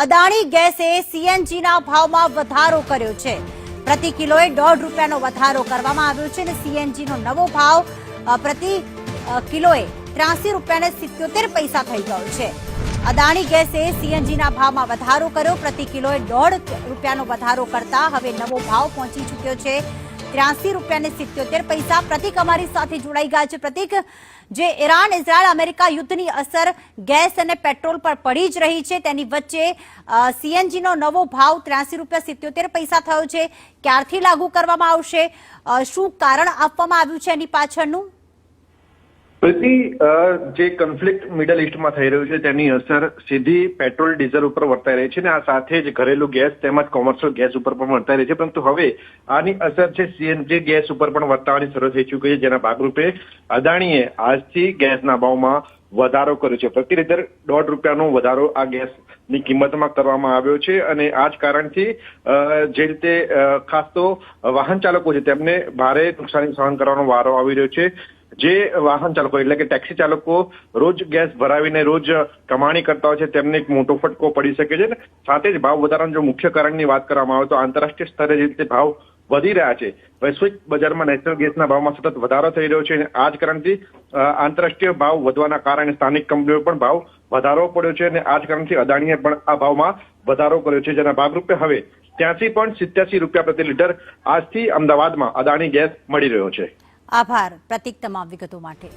અદાણી ગેસે સીએનજીના ભાવમાં વધારો કર્યો છે। પ્રતિ કિલોએ ₹1.5નો વધારો કરવામાં આવ્યો છે અને સીએનજીનો નવો ભાવ પ્રતિ કિલોએ ₹83.77 થઈ ગયો છે। અદાણી ગેસે સીએનજીના ભાવમાં વધારો કર્યો। પ્રતિ કિલોએ ₹1.5નો વધારો કરતા હવે નવો ભાવ પહોંચી ચૂક્યો છે ₹83.77। પ્રતિક અમારી સાથે જોડાઈ ગયા છે। પ્રતિક, જે ઈરાન ઇઝરાયલ અમેરિકા યુદ્ધની અસર ગેસ અને પેટ્રોલ પર પડી જ રહી છે, તેની વચ્ચે સીએનજીનો નવો ભાવ ₹83.77 થયો છે। ક્યારથી લાગુ કરવામાં આવશે? શું કારણ આપવામાં આવ્યું છે એની પાછળનું? પ્રતિ જે કન્ફ્લિક્ટ મિડલ ઇસ્ટમાં થઈ રહ્યું છે તેની અસર સીધી પેટ્રોલ ડીઝલ ઉપર વર્તાઈ રહી છે અને આ સાથે જ ઘરેલું ગેસ તેમજ કોમર્શિયલ ગેસ ઉપર પણ વર્તાઈ રહી છે, પરંતુ હવે આની અસર છે સીએનજી ગેસ ઉપર પણ વર્તાવાની શરૂ થઈ ચૂકી છે, જેના ભાગરૂપે અદાણીએ આજથી ગેસના ભાવમાં વધારો કર્યો છે। પ્રતિ લીટર ₹1.5નો વધારો આ ગેસની કિંમતમાં કરવામાં આવ્યો છે અને આ જ કારણથી જે રીતે ખાસ તો વાહન ચાલકો છે તેમને ભારે નુકસાની સહન કરવાનો વારો આવી રહ્યો છે। જે વાહન ચાલકો એટલે કે ટેક્સી ચાલકો રોજ ગેસ ભરાવીને રોજ કમાણી કરતા હોય છે તેમને એક મોટો ફટકો પડી શકે છે। સાથે જ ભાવ વધારાનું જો મુખ્ય કારણની વાત કરવામાં આવે તો આંતરરાષ્ટ્રીય સ્તરે જે રીતે ભાવ વધી રહ્યા છે, વૈશ્વિક બજારમાં નેચરલ ગેસના ભાવમાં સતત વધારો થઈ રહ્યો છે અને આ જ કારણથી આંતરરાષ્ટ્રીય ભાવ વધવાના કારણે સ્થાનિક કંપનીઓ પણ ભાવ વધારો પડ્યો છે અને આ જ કારણથી અદાણીએ પણ આ ભાવમાં વધારો કર્યો છે, જેના ભાગરૂપે હવે ત્યાંથી પણ ₹87 પ્રતિ લીટર આજથી અમદાવાદમાં અદાણી ગેસ મળી રહ્યો છે। આભાર પ્રતિક તમામ વિગતો માટે।